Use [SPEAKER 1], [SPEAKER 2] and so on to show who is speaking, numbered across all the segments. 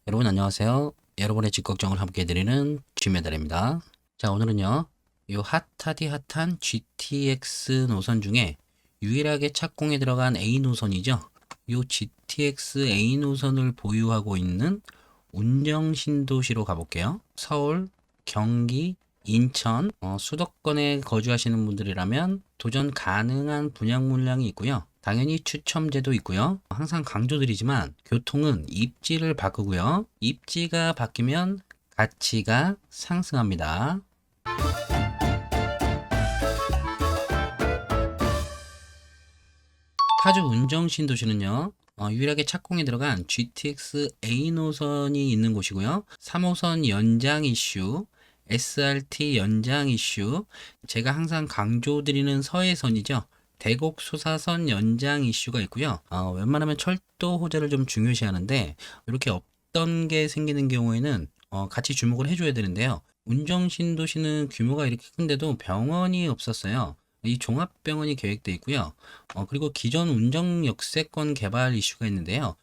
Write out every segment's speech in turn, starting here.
[SPEAKER 1] 여러분 안녕하세요. 여러분의 집 걱정을 함께 해드리는 G메달입니다. 자, 오늘은요, 요 핫하디 핫한 GTX 노선 중에 유일하게 착공에 들어간 A 노선이죠. 요 GTX A 노선을 보유하고 있는 운정 신도시로 가볼게요. 서울, 경기, 인천, 수도권에 거주하시는 분들이라면 도전 가능한 분양 물량이 있고요. 당연히 추첨제도 있고요. 항상 강조드리지만 교통은 입지를 바꾸고요. 입지가 바뀌면 가치가 상승합니다. 파주 운정 신도시는요. 유일하게 착공에 들어간 GTX A 노선이 있는 곳이고요. 3호선 연장 이슈, SRT 연장 이슈, 제가 항상 강조드리는 서해선이죠. 대곡 소사선 연장 이슈가 있고요. 웬만하면 철도 호재를 좀 중요시 하는데 이렇게 없던 게 생기는 경우에는 같이 주목을 해줘야 되는데요. 운정 신도시는 규모가 이렇게 큰데도 병원이 없었어요. 이 종합병원이 계획돼 있고요. 그리고 기존 운정 역세권 개발 이슈가 있는데요.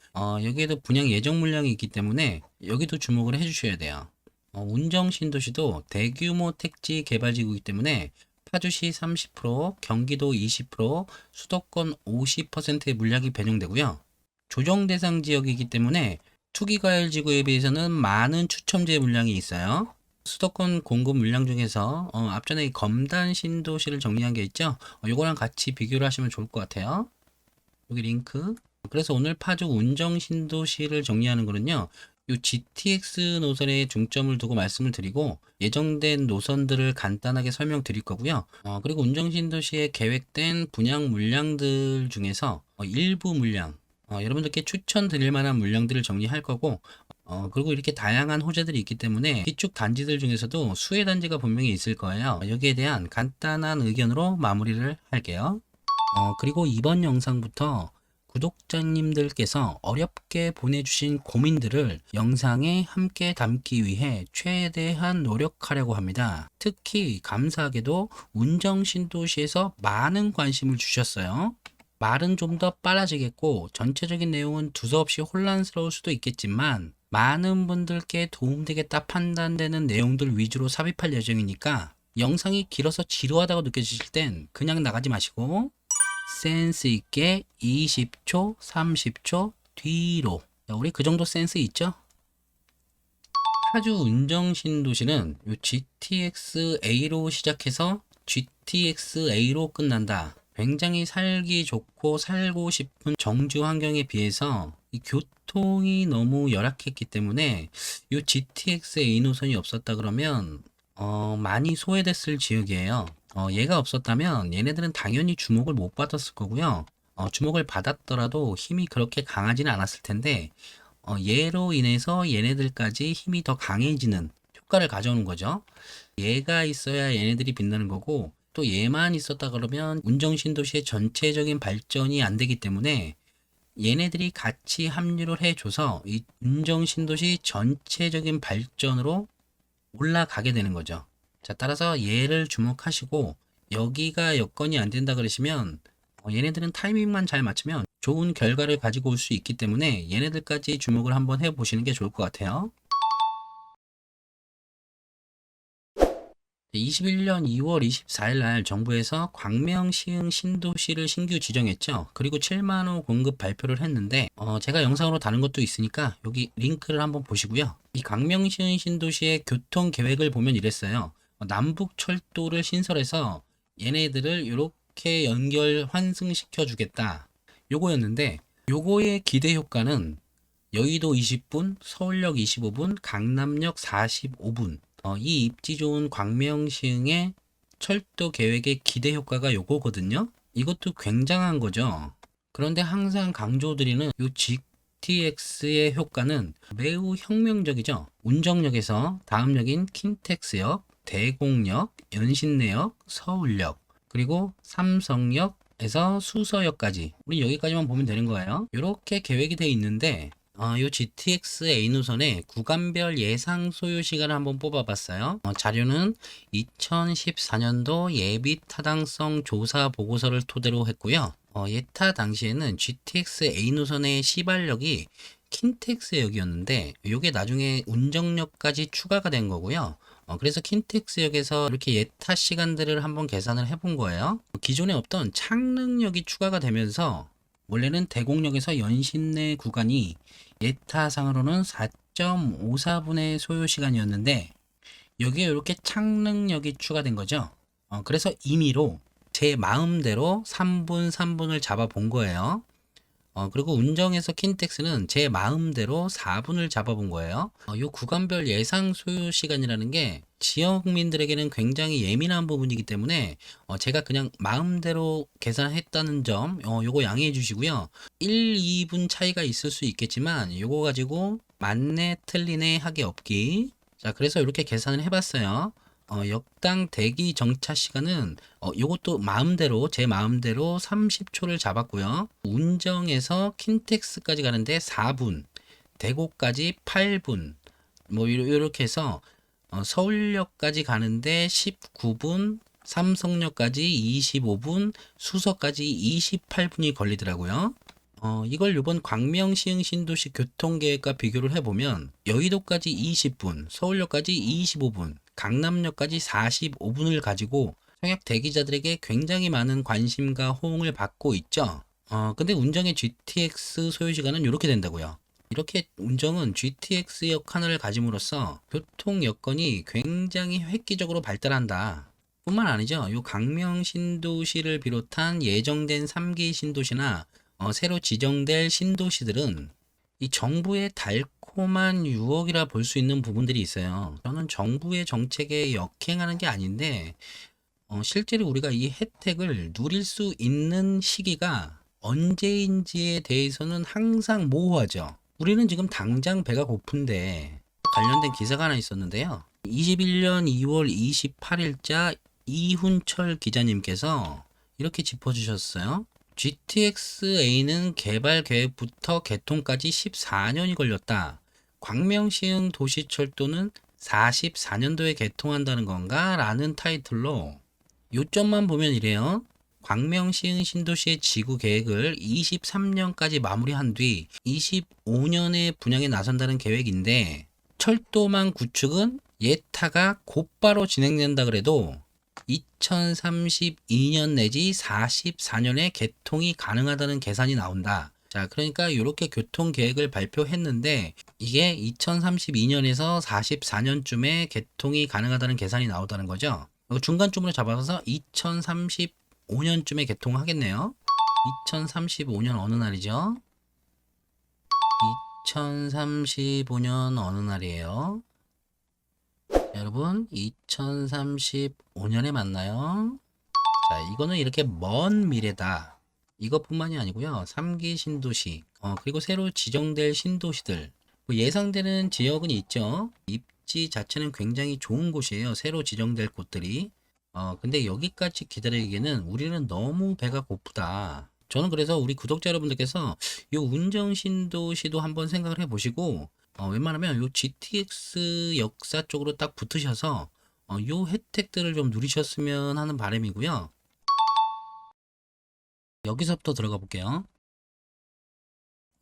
[SPEAKER 1] 여기에도 분양 예정 물량이 있기 때문에 여기도 주목을 해주셔야 돼요. 운정 신도시도 대규모 택지 개발지구이기 때문에 파주시 30%, 경기도 20%, 수도권 50%의 물량이 배정되고요. 조정 대상 지역이기 때문에 투기과열 지구에 비해서는 많은 추첨제 물량이 있어요. 수도권 공급 물량 중에서 앞전에 이 검단 신도시를 정리한 게 있죠. 요거랑 같이 비교를 하시면 좋을 것 같아요. 여기 링크. 그래서 오늘 파주 운정 신도시를 정리하는 거는요. 요 GTX 노선에 중점을 두고 말씀을 드리고 예정된 노선들을 간단하게 설명드릴 거고요. 그리고 운정 신도시에 계획된 분양 물량들 중에서 일부 물량, 여러분들께 추천드릴 만한 물량들을 정리할 거고, 그리고 이렇게 다양한 호재들이 있기 때문에 기축 단지들 중에서도 수혜 단지가 분명히 있을 거예요. 여기에 대한 간단한 의견으로 마무리를 할게요. 그리고 이번 영상부터 구독자님들께서 어렵게 보내주신 고민들을 영상에 함께 담기 위해 최대한 노력하려고 합니다. 특히 감사하게도 운정 신도시에서 많은 관심을 주셨어요. 말은 좀 더 빨라지겠고 전체적인 내용은 두서없이 혼란스러울 수도 있겠지만 많은 분들께 도움되겠다 판단되는 내용들 위주로 삽입할 예정이니까 영상이 길어서 지루하다고 느껴지실 땐 그냥 나가지 마시고 센스 있게 20초, 30초 뒤로. 자, 우리 그 정도 센스 있죠? 파주 운정 신도시는 요 GTX A로 시작해서 GTX A로 끝난다. 굉장히 살기 좋고 살고 싶은 정주 환경에 비해서 이 교통이 너무 열악했기 때문에 요 GTX A 노선이 없었다 그러면 많이 소외됐을 지역이에요. 얘가 없었다면 얘네들은 당연히 주목을 못 받았을 거고요. 주목을 받았더라도 힘이 그렇게 강하지는 않았을 텐데 얘로 인해서 얘네들까지 힘이 더 강해지는 효과를 가져오는 거죠. 얘가 있어야 얘네들이 빛나는 거고 또 얘만 있었다 그러면 운정신도시의 전체적인 발전이 안 되기 때문에 얘네들이 같이 합류를 해줘서 이 운정신도시 전체적인 발전으로 올라가게 되는 거죠. 자, 따라서 얘를 주목하시고 여기가 여건이 안 된다 그러시면 얘네들은 타이밍만 잘 맞추면 좋은 결과를 가지고 올 수 있기 때문에 얘네들까지 주목을 한번 해보시는 게 좋을 것 같아요. 21년 2월 24일 날 정부에서 광명 시흥 신도시를 신규 지정했죠. 그리고 7만 호 공급 발표를 했는데 제가 영상으로 다룬 것도 있으니까 여기 링크를 한번 보시고요. 이 광명 시흥 신도시의 교통 계획을 보면 이랬어요. 남북 철도를 신설해서 얘네들을 이렇게 연결 환승시켜 주겠다. 요거였는데 요거의 기대 효과는 여의도 20분, 서울역 25분, 강남역 45분. 이 입지 좋은 광명시흥의 철도 계획의 기대 효과가 요거거든요. 이것도 굉장한 거죠. 그런데 항상 강조드리는 요 GTX의 효과는 매우 혁명적이죠. 운정역에서 다음 역인 킨텍스역, 대곡역, 연신내역, 서울역, 그리고 삼성역에서 수서역까지 우리 여기까지만 보면 되는 거예요. 이렇게 계획이 돼 있는데 요 GTX A 노선의 구간별 예상 소요 시간을 한번 뽑아봤어요. 자료는 2014년도 예비 타당성 조사 보고서를 토대로 했고요. 예타 당시에는 GTX A 노선의 시발력이 킨텍스역이었는데 요게 나중에 운정역까지 추가가 된 거고요. 그래서 킨텍스역에서 이렇게 예타 시간들을 한번 계산을 해본 거예요. 기존에 없던 창릉역이 추가가 되면서 원래는 대곡역에서 연신내 구간이 예타상으로는 4.54분의 소요 시간이었는데 여기에 이렇게 창릉역이 추가된 거죠. 그래서 임의로 제 마음대로 3분, 3분을 잡아 본 거예요. 그리고 운정에서 킨텍스는 제 마음대로 4분을 잡아본 거예요. 이 구간별 예상 소요 시간이라는 게 지역민들에게는 굉장히 예민한 부분이기 때문에 제가 그냥 마음대로 계산했다는 점 요거 양해해 주시고요. 1, 2분 차이가 있을 수 있겠지만 요거 가지고 맞네 틀리네 하기 없기. 자, 그래서 이렇게 계산을 해봤어요. 역당 대기 정차 시간은 요것도 마음대로 제 마음대로 30초를 잡았고요. 운정에서 킨텍스까지 가는데 4분, 대구까지 8분, 뭐 이렇게 해서 서울역까지 가는데 19분, 삼성역까지 25분, 수서까지 28분이 걸리더라고요. 이걸 이번 광명시흥 신도시 교통계획과 비교를 해보면 여의도까지 20분, 서울역까지 25분, 강남역까지 45분을 가지고 청약 대기자들에게 굉장히 많은 관심과 호응을 받고 있죠. 근데 운정의 GTX 소요시간은 이렇게 된다고요. 이렇게 운정은 GTX역 하나를 가짐으로써 교통 여건이 굉장히 획기적으로 발달한다. 뿐만 아니죠. 이 광명 신도시를 비롯한 예정된 3기 신도시나 새로 지정될 신도시들은 이 정부의 달콤한 유혹이라 볼 수 있는 부분들이 있어요. 저는 정부의 정책에 역행하는 게 아닌데 실제로 우리가 이 혜택을 누릴 수 있는 시기가 언제인지에 대해서는 항상 모호하죠. 우리는 지금 당장 배가 고픈데 관련된 기사가 하나 있었는데요. 21년 2월 28일자 이훈철 기자님께서 이렇게 짚어주셨어요. GTX-A는 개발 계획부터 개통까지 14년이 걸렸다. 광명시흥 도시철도는 44년도에 개통한다는 건가? 라는 타이틀로 요점만 보면 이래요. 광명시흥 신도시의 지구 계획을 23년까지 마무리한 뒤 25년에 분양에 나선다는 계획인데 철도망 구축은 예타가 곧바로 진행된다 그래도 2032년 내지 44년에 개통이 가능하다는 계산이 나온다. 자, 그러니까 이렇게 교통 계획을 발표했는데 이게 2032년에서 44년쯤에 개통이 가능하다는 계산이 나오다는 거죠. 중간쯤으로 잡아서 2035년쯤에 개통하겠네요. 2035년 어느 날이죠? 2035년 어느 날이에요? 여러분 2035년에 만나요. 자, 이거는 이렇게 먼 미래다. 이것뿐만이 아니고요. 3기 신도시 그리고 새로 지정될 신도시들 예상되는 지역은 있죠. 입지 자체는 굉장히 좋은 곳이에요. 새로 지정될 곳들이. 근데 여기까지 기다리기에는 우리는 너무 배가 고프다. 저는 그래서 우리 구독자 여러분들께서 이 운정 신도시도 한번 생각을 해보시고 웬만하면 요 GTX 역사 쪽으로 딱 붙으셔서 요 혜택들을 좀 누리셨으면 하는 바람이고요. 여기서부터 들어가 볼게요.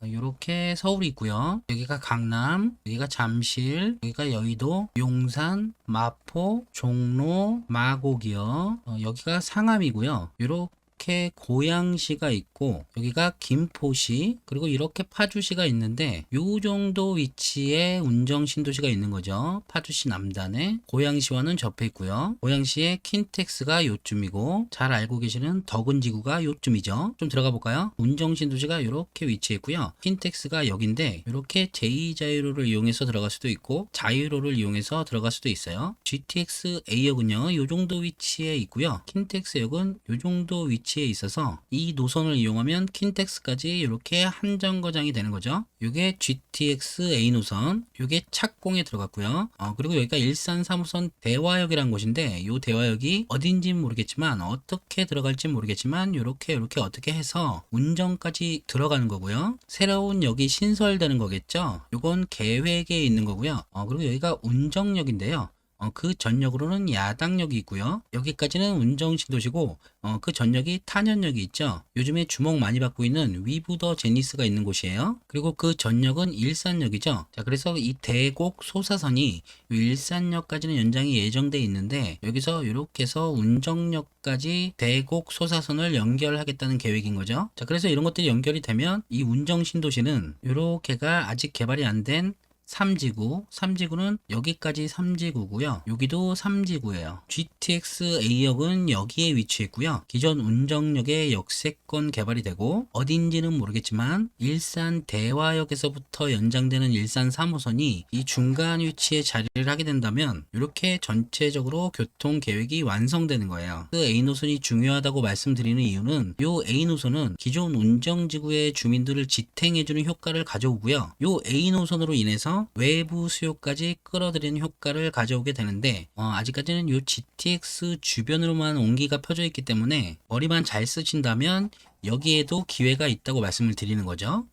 [SPEAKER 1] 이렇게 서울이 있고요. 여기가 강남, 여기가 잠실, 여기가 여의도, 용산, 마포, 종로, 마곡이요. 여기가 상암이고요. 이렇게 고양시가 있고 여기가 김포시 그리고 이렇게 파주시가 있는데 요 정도 위치에 운정 신도시가 있는 거죠. 파주시 남단에 고양시와는 접해 있고요. 고양시에 킨텍스가 요쯤이고 잘 알고 계시는 덕은지구가 요쯤이죠. 좀 들어가 볼까요? 운정 신도시가 이렇게 위치해 있고요. 킨텍스가 여기인데 이렇게 제2자유로를 이용해서 들어갈 수도 있고 자유로를 이용해서 들어갈 수도 있어요. GTX A역은요 요 정도 위치에 있고요. 킨텍스역은 요 정도 위치에 있어서 이 노선을 이용하면 킨텍스까지 이렇게 한 정거장이 되는 거죠. 이게 GTX A 노선, 이게 착공에 들어갔고요. 그리고 여기가 일산 3호선 대화역이라는 곳인데 이 대화역이 어딘지는 모르겠지만 어떻게 들어갈지 모르겠지만 이렇게 어떻게 해서 운정까지 들어가는 거고요. 새로운 역이 신설되는 거겠죠. 이건 계획에 있는 거고요. 그리고 여기가 운정역인데요. 그 전역으로는 야당역이 있고요. 여기까지는 운정신도시고 그 전역이 탄현역이 있죠. 요즘에 주목 많이 받고 있는 위브더 제니스가 있는 곳이에요. 그리고 그 전역은 일산역이죠. 자, 그래서 이 대곡 소사선이 일산역까지는 연장이 예정돼 있는데 여기서 이렇게 해서 운정역까지 대곡 소사선을 연결하겠다는 계획인 거죠. 자, 그래서 이런 것들이 연결이 되면 이 운정신도시는 이렇게가 아직 개발이 안 된 3지구는 여기까지 3지구고요. 여기도 3지구예요. GTX A역은 여기에 위치했고요. 기존 운정역의 역세권 개발이 되고 어딘지는 모르겠지만 일산 대화역에서부터 연장되는 일산 3호선이 이 중간 위치에 자리를 하게 된다면 이렇게 전체적으로 교통 계획이 완성되는 거예요. 그 A 노선이 중요하다고 말씀드리는 이유는 이 A 노선은 기존 운정지구의 주민들을 지탱해주는 효과를 가져오고요. 이 A 노선으로 인해서 외부 수요까지 끌어들이는 효과를 가져오게 되는데 아직까지는 이 GTX 주변으로만 온기가 펴져 있기 때문에 머리만 잘 쓰신다면 여기에도 기회가 있다고 말씀을 드리는 거죠.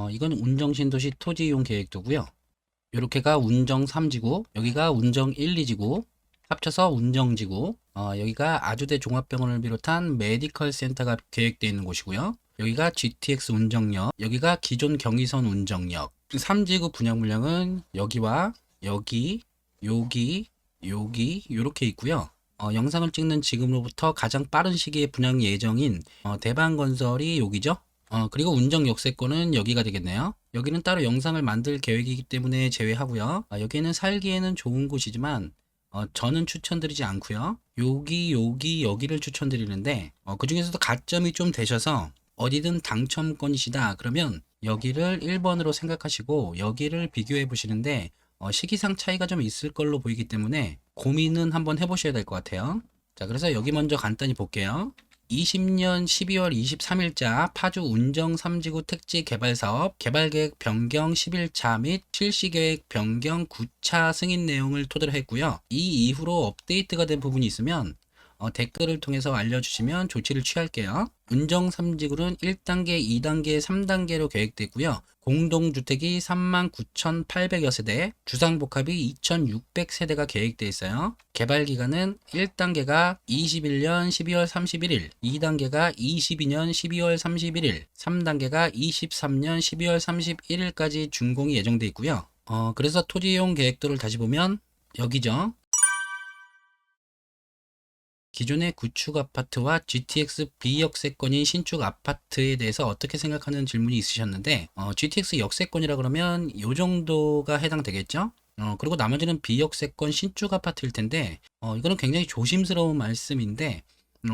[SPEAKER 1] 이건 운정신도시 토지 이용 계획도고요. 이렇게가 운정 3지구, 여기가 운정 1, 2지구, 합쳐서 운정지구, 여기가 아주대 종합병원을 비롯한 메디컬 센터가 계획되어 있는 곳이고요. 여기가 GTX 운정역, 여기가 기존 경의선 운정역. 3지구 분양 물량은 여기와 여기, 여기, 여기 이렇게 있고요. 영상을 찍는 지금으로부터 가장 빠른 시기에 분양 예정인 대방건설이 여기죠. 그리고 운정 역세권은 여기가 되겠네요. 여기는 따로 영상을 만들 계획이기 때문에 제외하고요. 여기는 살기에는 좋은 곳이지만 저는 추천드리지 않고요. 여기를 추천드리는데 그 중에서도 가점이 좀 되셔서 어디든 당첨권이시다 그러면 여기를 1번으로 생각하시고 여기를 비교해 보시는데 시기상 차이가 좀 있을 걸로 보이기 때문에 고민은 한번 해보셔야 될 것 같아요. 자, 그래서 여기 먼저 간단히 볼게요. 20년 12월 23일자 파주 운정 3지구 택지 개발 사업 개발계획 변경 11차 및 실시계획 변경 9차 승인 내용을 토대로 했고요. 이 이후로 업데이트가 된 부분이 있으면 댓글을 통해서 알려주시면 조치를 취할게요. 운정 3지구는 1단계, 2단계, 3단계로 계획되고요. 공동주택이 39,800여 세대, 주상복합이 2,600세대가 계획되어 있어요. 개발기간은 1단계가 21년 12월 31일, 2단계가 22년 12월 31일, 3단계가 23년 12월 31일까지 준공이 예정되어 있고요. 그래서 토지이용 계획도를 다시 보면 여기죠. 기존의 구축 아파트와 GTX B역세권인 신축 아파트에 대해서 어떻게 생각하는 질문이 있으셨는데 GTX 역세권이라 그러면 이 정도가 해당되겠죠. 그리고 나머지는 B역세권 신축 아파트일 텐데 이거는 굉장히 조심스러운 말씀인데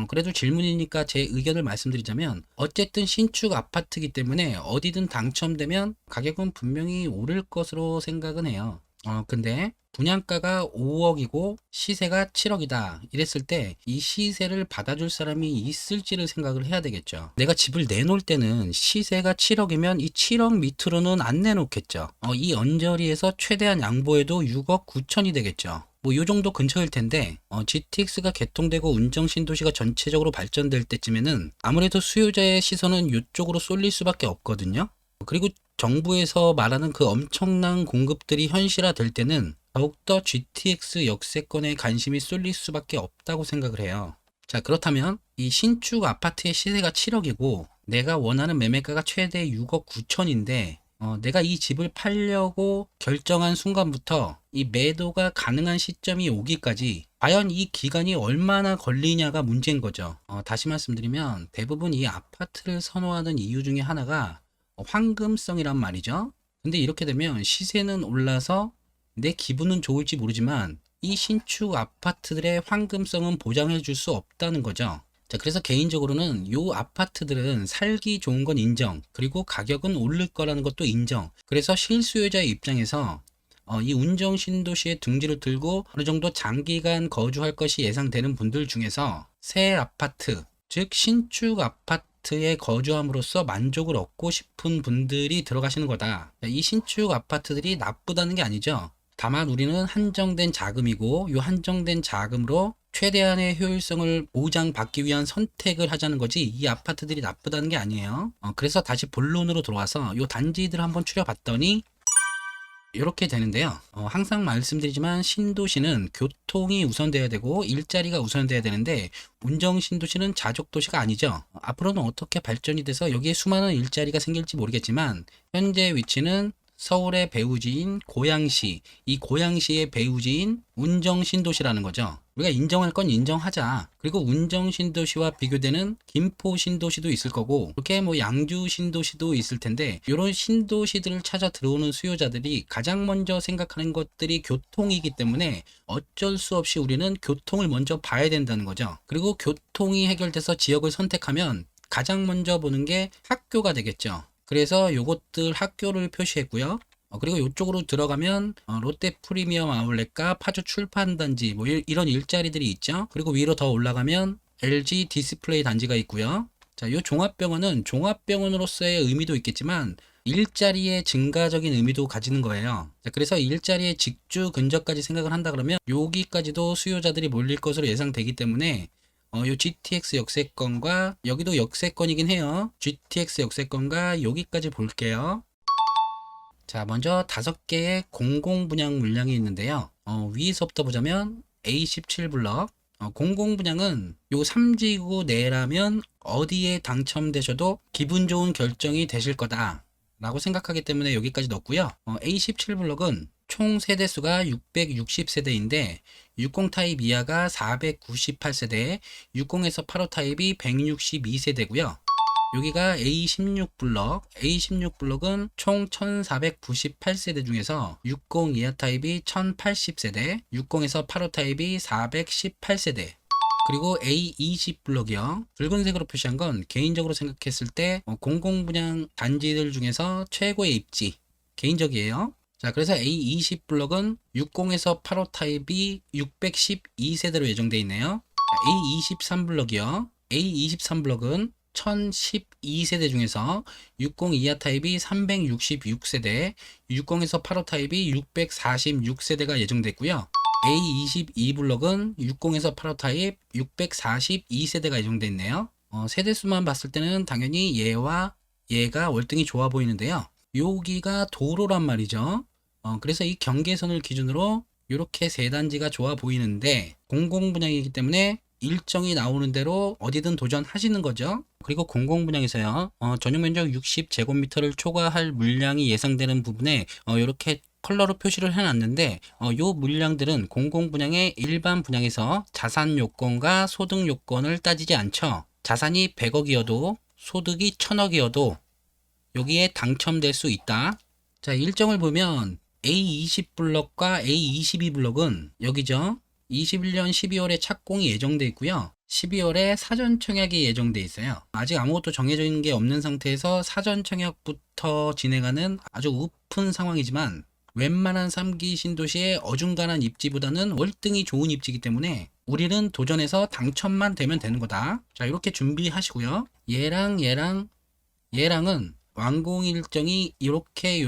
[SPEAKER 1] 그래도 질문이니까 제 의견을 말씀드리자면 어쨌든 신축 아파트이기 때문에 어디든 당첨되면 가격은 분명히 오를 것으로 생각은 해요. 근데 분양가가 5억이고 시세가 7억이다 이랬을 때 이 시세를 받아줄 사람이 있을지를 생각을 해야 되겠죠. 내가 집을 내놓을 때는 시세가 7억이면 이 7억 밑으로는 안 내놓겠죠. 이 언저리에서 최대한 양보해도 6억 9천이 되겠죠. 뭐 요 정도 근처일 텐데 GTX가 개통되고 운정 신도시가 전체적으로 발전될 때쯤에는 아무래도 수요자의 시선은 이쪽으로 쏠릴 수밖에 없거든요. 그리고 정부에서 말하는 그 엄청난 공급들이 현실화될 때는 더욱더 GTX 역세권에 관심이 쏠릴 수밖에 없다고 생각을 해요. 자, 그렇다면 이 신축 아파트의 시세가 7억이고 내가 원하는 매매가가 최대 6억 9천인데 내가 이 집을 팔려고 결정한 순간부터 이 매도가 가능한 시점이 오기까지 과연 이 기간이 얼마나 걸리냐가 문제인 거죠. 다시 말씀드리면 대부분 이 아파트를 선호하는 이유 중에 하나가 황금성이란 말이죠. 근데 이렇게 되면 시세는 올라서 내 기분은 좋을지 모르지만 이 신축 아파트들의 황금성은 보장해 줄 수 없다는 거죠. 자, 그래서 개인적으로는 이 아파트들은 살기 좋은 건 인정, 그리고 가격은 오를 거라는 것도 인정. 그래서 실수요자의 입장에서 이 운정 신도시의 둥지를 들고 어느 정도 장기간 거주할 것이 예상되는 분들 중에서 새 아파트, 즉 신축 아파트에 거주함으로써 만족을 얻고 싶은 분들이 들어가시는 거다. 이 신축 아파트들이 나쁘다는 게 아니죠. 다만 우리는 한정된 자금이고 이 한정된 자금으로 최대한의 효율성을 보장받기 위한 선택을 하자는 거지 이 아파트들이 나쁘다는 게 아니에요. 그래서 다시 본론으로 들어와서 이 단지들 한번 추려봤더니 이렇게 되는데요. 항상 말씀드리지만 신도시는 교통이 우선돼야 되고 일자리가 우선돼야 되는데 운정 신도시는 자족 도시가 아니죠. 앞으로는 어떻게 발전이 돼서 여기에 수많은 일자리가 생길지 모르겠지만 현재 위치는 서울의 배후지인 고양시, 이 고양시의 배후지인 운정 신도시라는 거죠. 우리가 인정할 건 인정하자. 그리고 운정 신도시와 비교되는 김포 신도시도 있을 거고, 이렇게 뭐 양주 신도시도 있을 텐데, 이런 신도시들을 찾아 들어오는 수요자들이 가장 먼저 생각하는 것들이 교통이기 때문에 어쩔 수 없이 우리는 교통을 먼저 봐야 된다는 거죠. 그리고 교통이 해결돼서 지역을 선택하면 가장 먼저 보는 게 학교가 되겠죠. 그래서 요것들 학교를 표시했고요. 그리고 이쪽으로 들어가면 롯데 프리미엄 아울렛과 파주 출판단지 뭐 이런 일자리들이 있죠. 그리고 위로 더 올라가면 LG 디스플레이 단지가 있고요. 자, 이 종합병원은 종합병원으로서의 의미도 있겠지만 일자리의 증가적인 의미도 가지는 거예요. 자, 그래서 일자리의 직주 근접까지 생각을 한다 그러면 여기까지도 수요자들이 몰릴 것으로 예상되기 때문에 요 GTX 역세권과 여기도 역세권이긴 해요. GTX 역세권과 여기까지 볼게요. 자, 먼저 5개의 공공분양 물량이 있는데요. 위에서부터 보자면 A17블럭. 공공분양은 요 3지구 내라면 어디에 당첨되셔도 기분 좋은 결정이 되실 거다 라고 생각하기 때문에 여기까지 넣었고요. A17블럭은 총 세대수가 660세대인데 60 타입 이하가 498세대, 60에서 85 타입이 162세대고요. 여기가 A16블럭, A16블럭은 총 1498세대 중에서 60 이하 타입이 1080세대, 60에서 85 타입이 418세대, 그리고 A20블럭이요. 붉은색으로 표시한 건 개인적으로 생각했을 때 공공분양 단지들 중에서 최고의 입지, 개인적이에요. 자, 그래서 A20블럭은 60에서 85 타입이 612세대로 예정되어 있네요. A23블럭이요. A23블럭은 1012세대 중에서 60 이하 타입이 366세대, 60에서 85 타입이 646세대가 예정됐고요. A22블럭은 60에서 85 타입 642세대가 예정되어 있네요. 세대수만 봤을 때는 당연히 얘와 얘가 월등히 좋아 보이는데요. 여기가 도로란 말이죠. 그래서 이 경계선을 기준으로 이렇게 세 단지가 좋아 보이는데 공공분양이기 때문에 일정이 나오는 대로 어디든 도전하시는 거죠. 그리고 공공분양에서요, 전용 면적 60제곱미터를 초과할 물량이 예상되는 부분에 이렇게 컬러로 표시를 해놨는데 요 물량들은 공공분양의 일반 분양에서 자산 요건과 소득 요건을 따지지 않죠. 자산이 100억이어도 소득이 1000억이어도 여기에 당첨될 수 있다. 자, 일정을 보면 A20블럭과 A22블럭은 여기죠. 21년 12월에 착공이 예정돼 있고요. 12월에 사전 청약이 예정돼 있어요. 아직 아무것도 정해져 있는 게 없는 상태에서 사전 청약부터 진행하는 아주 우픈 상황이지만 웬만한 3기 신도시의 어중간한 입지보다는 월등히 좋은 입지이기 때문에 우리는 도전해서 당첨만 되면 되는 거다. 자, 이렇게 준비하시고요. 얘랑은 완공 일정이 이렇게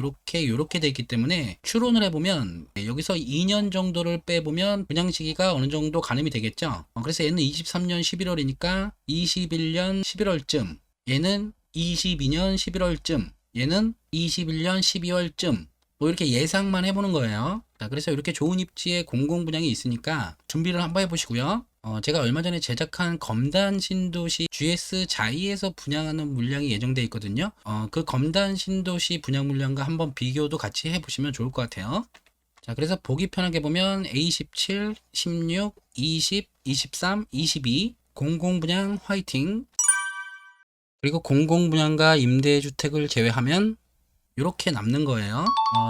[SPEAKER 1] 돼 있기 때문에 추론을 해보면 여기서 2년 정도를 빼보면 분양 시기가 어느 정도 가늠이 되겠죠. 그래서 얘는 23년 11월이니까 21년 11월쯤, 얘는 22년 11월쯤, 얘는 21년 12월쯤, 뭐 이렇게 예상만 해보는 거예요. 자, 그래서 이렇게 좋은 입지에 공공분양이 있으니까 준비를 한번 해보시고요. 제가 얼마 전에 제작한 검단 신도시 GS 자이에서 분양하는 물량이 예정되어 있거든요. 그 검단 신도시 분양 물량과 한번 비교도 같이 해보시면 좋을 것 같아요. 자, 그래서 보기 편하게 보면 A17, 16, 20, 23, 22 공공분양 화이팅. 그리고 공공분양과 임대주택을 제외하면 이렇게 남는 거예요.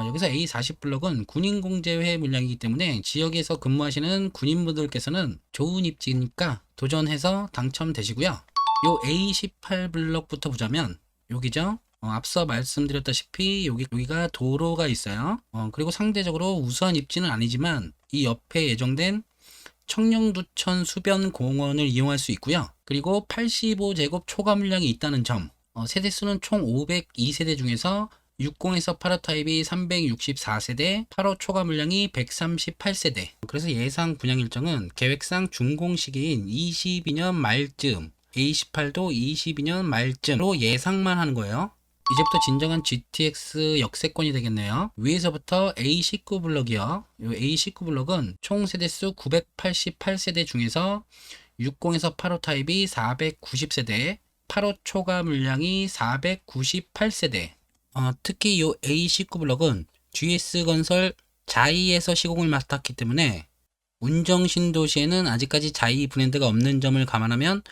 [SPEAKER 1] 여기서 A40블럭은 군인공제회 물량이기 때문에 지역에서 근무하시는 군인분들께서는 좋은 입지니까 도전해서 당첨되시고요. 요 A18블럭부터 보자면 여기죠. 앞서 말씀드렸다시피 여기가 도로가 있어요. 그리고 상대적으로 우수한 입지는 아니지만 이 옆에 예정된 청령두천 수변공원을 이용할 수 있고요. 그리고 85제곱 초과 물량이 있다는 점. 세대수는 총 502세대 중에서 60에서 85 타입이 364세대, 85 초과 물량이 138세대. 그래서 예상 분양 일정은 계획상 준공 시기인 22년 말쯤, A18도 22년 말쯤으로 예상만 하는 거예요. 이제부터 진정한 GTX 역세권이 되겠네요. 위에서부터 A19 블럭이요. 이 A19 블럭은 총 세대수 988세대 중에서 60에서 85 타입이 490세대, 85 초과 물량이 498세대. 특히 이 A19 블럭은 GS건설 자이에서 시공을 맡았기 때문에 운정 신도시에는 아직까지 자이 브랜드가 없는 점을 감안하면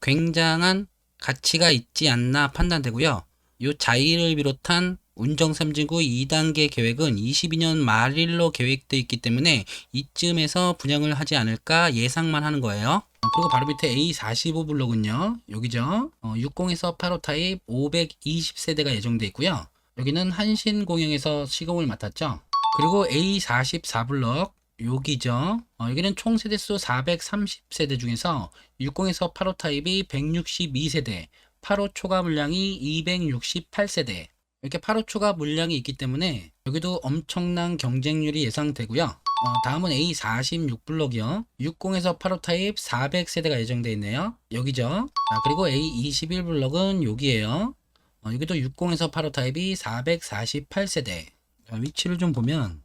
[SPEAKER 1] 굉장한 가치가 있지 않나 판단되고요. 이 자이를 비롯한 운정 3지구 2단계 계획은 22년 말일로 계획되어 있기 때문에 이쯤에서 분양을 하지 않을까 예상만 하는 거예요. 그리고 바로 밑에 A45 블록은요. 여기죠. 60에서 85 타입 520세대가 예정되어 있고요. 여기는 한신공영에서 시공을 맡았죠. 그리고 A44 블록 여기죠. 여기는 총 세대수 430세대 중에서 60에서 85 타입이 162세대, 85 초과 물량이 268세대. 이렇게 85 초과 물량이 있기 때문에 여기도 엄청난 경쟁률이 예상되고요. 다음은 A46 블록이요. 60에서 85 타입 400세대가 예정되어 있네요. 여기죠. 그리고 A21 블록은 여기에요. 여기도 60에서 85 타입이 448세대. 위치를 좀 보면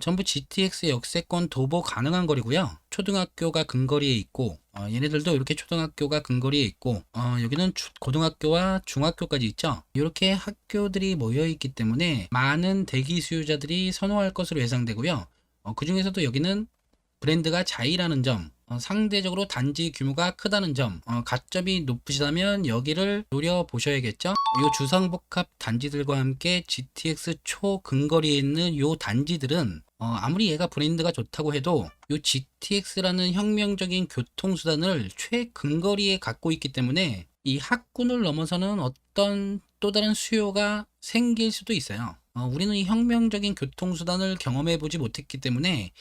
[SPEAKER 1] 전부 GTX 역세권 도보 가능한 거리고요. 초등학교가 근거리에 있고 얘네들도 이렇게 초등학교가 근거리에 있고 여기는 고등학교와 중학교까지 있죠. 이렇게 학교들이 모여 있기 때문에 많은 대기 수요자들이 선호할 것으로 예상되고요. 그 중에서도 여기는 브랜드가 자이라는 점, 상대적으로 단지 규모가 크다는 점, 가점이 높으시다면 여기를 노려보셔야겠죠. 이 주상복합 단지들과 함께 GTX 초근거리에 있는 이 단지들은 아무리 얘가 브랜드가 좋다고 해도 이 GTX라는 혁명적인 교통수단을 최근거리에 갖고 있기 때문에 이 학군을 넘어서는 어떤 또 다른 수요가 생길 수도 있어요. 우리는 이 혁명적인 교통수단을 경험해 보지 못했기 때문에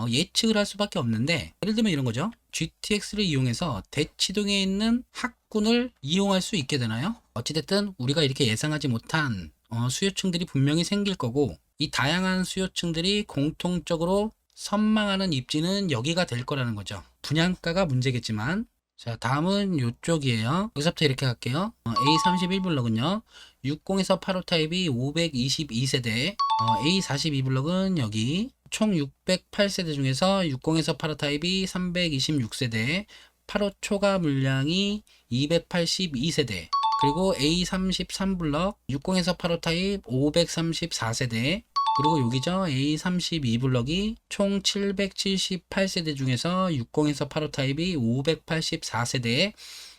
[SPEAKER 1] 예측을 할 수밖에 없는데, 예를 들면 이런 거죠. GTX를 이용해서 대치동에 있는 학군을 이용할 수 있게 되나요? 어찌됐든 우리가 이렇게 예상하지 못한 수요층들이 분명히 생길 거고, 이 다양한 수요층들이 공통적으로 선망하는 입지는 여기가 될 거라는 거죠. 분양가가 문제겠지만. 자, 다음은 이쪽이에요. 여기서부터 이렇게 갈게요. A31 블럭은요. 60에서 85 타입이 522세대, A42 블럭은 여기 총 608세대 중에서 60에서 85 타입이 326세대, 85 초과 물량이 282세대, 그리고 A33 블럭 60에서 85 타입 534세대, 그리고 여기죠. A32 블럭이 총 778세대 중에서 60에서 85 타입이 584세대,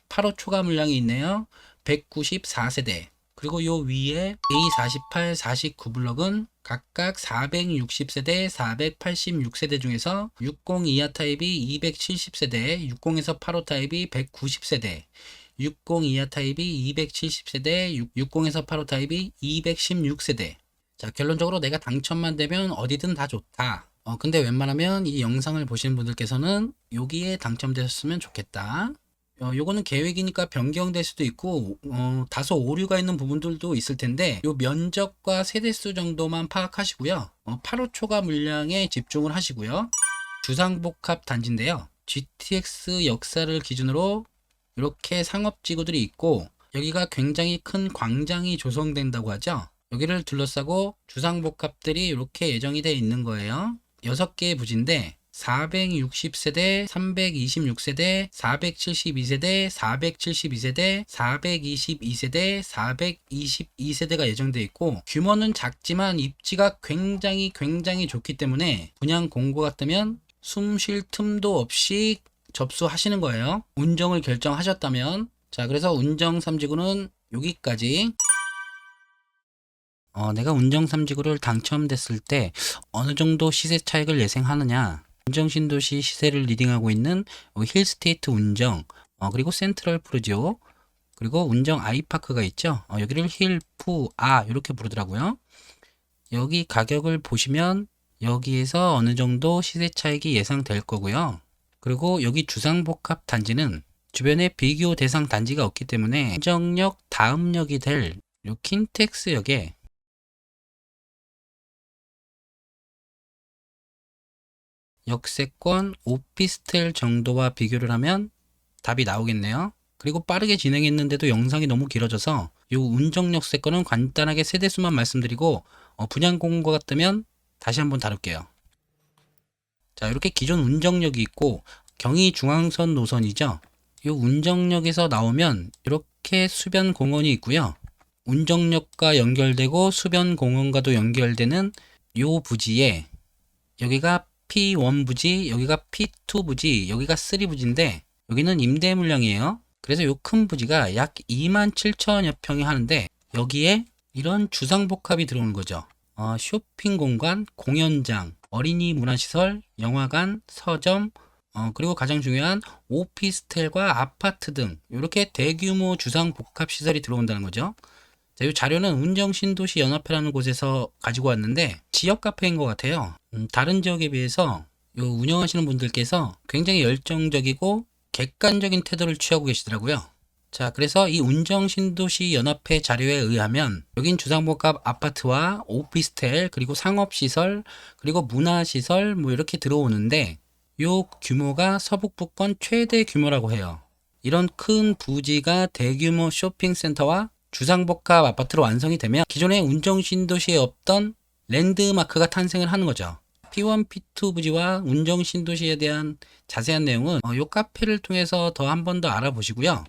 [SPEAKER 1] 85 초과 물량이 있네요. 194세대. 그리고 요 위에 A48, 49 블럭은 각각 460세대, 486세대 중에서 60 이하 타입이 270세대, 60에서 85 타입이 190세대, 60 이하 타입이 270세대, 60에서 85 타입이 216세대. 자, 결론적으로 내가 당첨만 되면 어디든 다 좋다. 근데 웬만하면 이 영상을 보시는 분들께서는 여기에 당첨되셨으면 좋겠다. 요거는 계획이니까 변경될 수도 있고 다소 오류가 있는 부분들도 있을 텐데, 요 면적과 세대수 정도만 파악하시고요. 85 초과 물량에 집중을 하시고요. 주상복합 단지인데요. GTX 역사를 기준으로 이렇게 상업지구들이 있고, 여기가 굉장히 큰 광장이 조성된다고 하죠. 여기를 둘러싸고 주상복합들이 이렇게 예정이 되어 있는 거예요. 6개의 부지인데 460세대, 326세대, 472세대, 472세대, 422세대, 422세대가 예정되어 있고, 규모는 작지만 입지가 굉장히 좋기 때문에 분양 공고가 뜨면 숨 쉴 틈도 없이 접수하시는 거예요. 운정을 결정하셨다면. 자, 그래서 운정 3지구는 여기까지. 내가 운정 3지구를 당첨됐을 때 어느 정도 시세 차익을 예상하느냐. 운정 신도시 시세를 리딩하고 있는 힐스테이트 운정, 그리고 센트럴 푸르지오, 그리고 운정 아이파크가 있죠. 여기를 힐푸아 이렇게 부르더라고요. 여기 가격을 보시면 여기에서 어느 정도 시세 차익이 예상될 거고요. 그리고 여기 주상복합 단지는 주변에 비교 대상 단지가 없기 때문에 운정역 다음역이 될 요 킨텍스역에 역세권 오피스텔 정도와 비교를 하면 답이 나오겠네요. 그리고 빠르게 진행했는데도 영상이 너무 길어져서 이 운정역세 거는 간단하게 세대수만 말씀드리고 분양 공고가 뜨면 다시 한번 다룰게요. 자, 이렇게 기존 운정역이 있고 경의 중앙선 노선이죠. 이 운정역에서 나오면 이렇게 수변 공원이 있고요. 운정역과 연결되고 수변 공원과도 연결되는 요 부지에 여기가 P1 부지, 여기가 P2 부지, 여기가 3 부지인데 여기는 임대 물량이에요. 그래서 요 큰 부지가 약 27,000여 평이 하는데 여기에 이런 주상복합이 들어오는 거죠. 쇼핑 공간, 공연장, 어린이 문화시설, 영화관, 서점, 그리고 가장 중요한 오피스텔과 아파트 등 이렇게 대규모 주상복합 시설이 들어온다는 거죠. 자, 이 자료는 운정신도시연합회라는 곳에서 가지고 왔는데 지역 카페인 것 같아요. 다른 지역에 비해서 요 운영하시는 분들께서 굉장히 열정적이고 객관적인 태도를 취하고 계시더라고요. 자, 그래서 이 운정신도시연합회 자료에 의하면 여긴 주상복합 아파트와 오피스텔 그리고 상업시설 그리고 문화시설 뭐 이렇게 들어오는데 요 규모가 서북부권 최대 규모라고 해요. 이런 큰 부지가 대규모 쇼핑센터와 주상복합 아파트로 완성이 되면 기존의 운정신도시에 없던 랜드마크가 탄생을 하는 거죠. P1, P2 부지와 운정신도시에 대한 자세한 내용은 이 카페를 통해서 더 한 번 더 알아보시고요.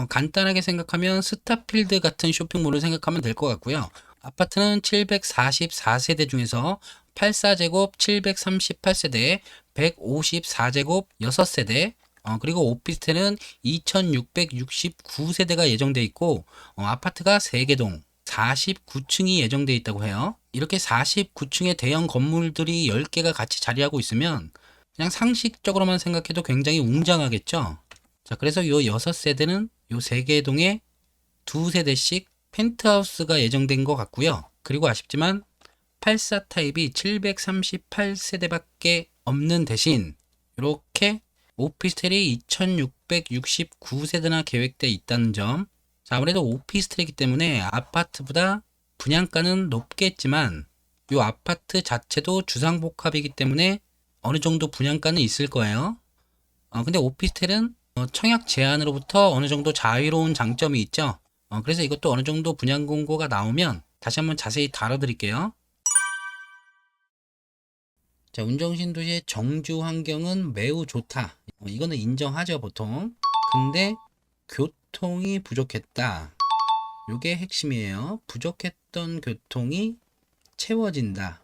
[SPEAKER 1] 간단하게 생각하면 스타필드 같은 쇼핑몰을 생각하면 될 것 같고요. 아파트는 744세대 중에서 84제곱 738세대, 154제곱 6세대, 그리고 오피스텔은 2669세대가 예정돼 있고 아파트가 3개동 49층이 예정돼 있다고 해요. 이렇게 49층의 대형 건물들이 10개가 같이 자리하고 있으면 그냥 상식적으로만 생각해도 굉장히 웅장하겠죠. 자, 그래서 요 6세대는 요 3개 동에 2세대씩 펜트하우스가 예정된 것 같고요. 그리고 아쉽지만 84 타입이 738세대밖에 없는 대신 이렇게 오피스텔이 2669세대나 계획되어 있다는 점. 자, 아무래도 오피스텔이기 때문에 아파트보다 분양가는 높겠지만 이 아파트 자체도 주상복합이기 때문에 어느 정도 분양가는 있을 거예요. 근데 오피스텔은 청약 제한으로부터 어느 정도 자유로운 장점이 있죠. 그래서 이것도 어느 정도 분양 공고가 나오면 다시 한번 자세히 다뤄드릴게요. 자, 운정신도시의 정주 환경은 매우 좋다. 이거는 인정하죠, 보통. 근데 교통이 부족했다. 이게 핵심이에요. 부족했던 교통이 채워진다.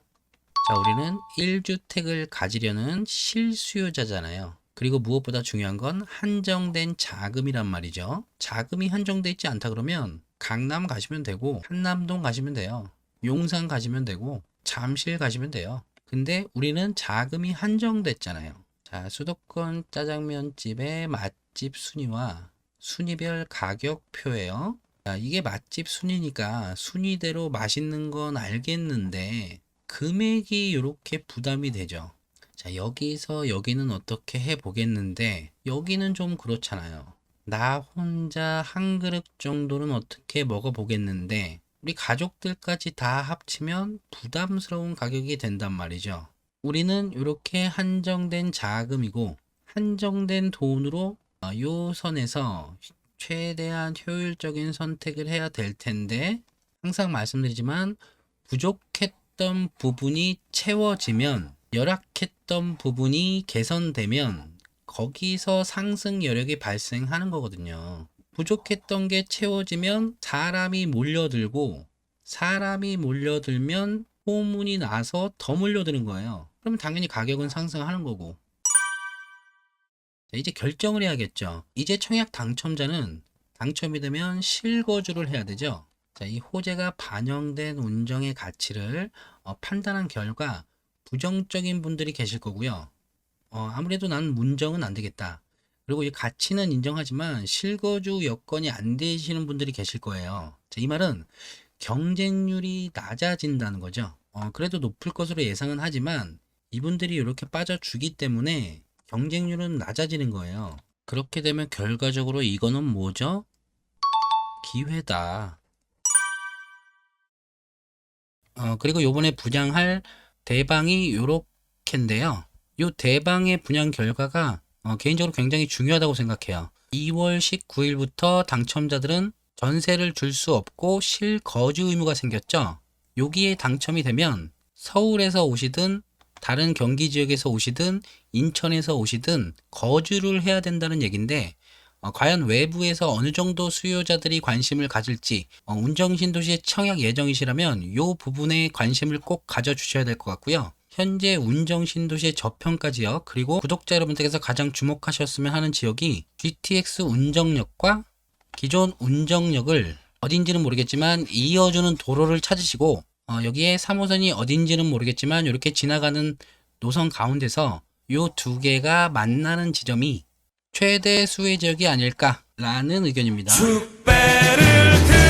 [SPEAKER 1] 자, 우리는 1주택을 가지려는 실수요자잖아요. 그리고 무엇보다 중요한 건 한정된 자금이란 말이죠. 자금이 한정돼 있지 않다 그러면 강남 가시면 되고 한남동 가시면 돼요. 용산 가시면 되고 잠실 가시면 돼요. 근데 우리는 자금이 한정됐잖아요. 자, 수도권 짜장면집의 맛집 순위와 순위별 가격표예요. 자, 이게 맛집 순위니까 순위대로 맛있는 건 알겠는데 금액이 이렇게 부담이 되죠. 자, 여기서 여기는 어떻게 해보겠는데 여기는 좀 그렇잖아요. 나 혼자 한 그릇 정도는 어떻게 먹어보겠는데 우리 가족들까지 다 합치면 부담스러운 가격이 된단 말이죠. 우리는 이렇게 한정된 자금이고 한정된 돈으로 요 선에서 최대한 효율적인 선택을 해야 될 텐데 항상 말씀드리지만 부족했던 부분이 채워지면 열악했던 부분이 개선되면 거기서 상승 여력이 발생하는 거거든요. 부족했던 게 채워지면 사람이 몰려들고 사람이 몰려들면 소문이 나서 더 몰려드는 거예요. 그럼 당연히 가격은 상승하는 거고. 자, 이제 결정을 해야겠죠. 이제 청약 당첨자는 당첨이 되면 실거주를 해야 되죠. 자, 이 호재가 반영된 운정의 가치를 판단한 결과 부정적인 분들이 계실 거고요. 아무래도 난 문정은 안 되겠다. 그리고 이 가치는 인정하지만 실거주 여건이 안 되시는 분들이 계실 거예요. 자, 이 말은 경쟁률이 낮아진다는 거죠. 그래도 높을 것으로 예상은 하지만 이분들이 이렇게 빠져주기 때문에 경쟁률은 낮아지는 거예요. 그렇게 되면 결과적으로 이거는 뭐죠? 기회다. 그리고 요번에 분양할 대방이 요렇게인데요. 요 대방의 분양 결과가 개인적으로 굉장히 중요하다고 생각해요. 2월 19일부터 당첨자들은 전세를 줄 수 없고 실거주 의무가 생겼죠. 여기에 당첨이 되면 서울에서 오시든 다른 경기 지역에서 오시든 인천에서 오시든 거주를 해야 된다는 얘기인데 과연 외부에서 어느 정도 수요자들이 관심을 가질지 운정신도시의 청약 예정이시라면 이 부분에 관심을 꼭 가져주셔야 될 것 같고요. 현재 운정신도시의 저평가 지역 그리고 구독자 여러분들께서 가장 주목하셨으면 하는 지역이 GTX 운정역과 기존 운정역을 어딘지는 모르겠지만 이어주는 도로를 찾으시고 여기에 3호선이 어딘지는 모르겠지만 이렇게 지나가는 노선 가운데서 이 두 개가 만나는 지점이 최대 수혜 지역이 아닐까라는 의견입니다. 축배를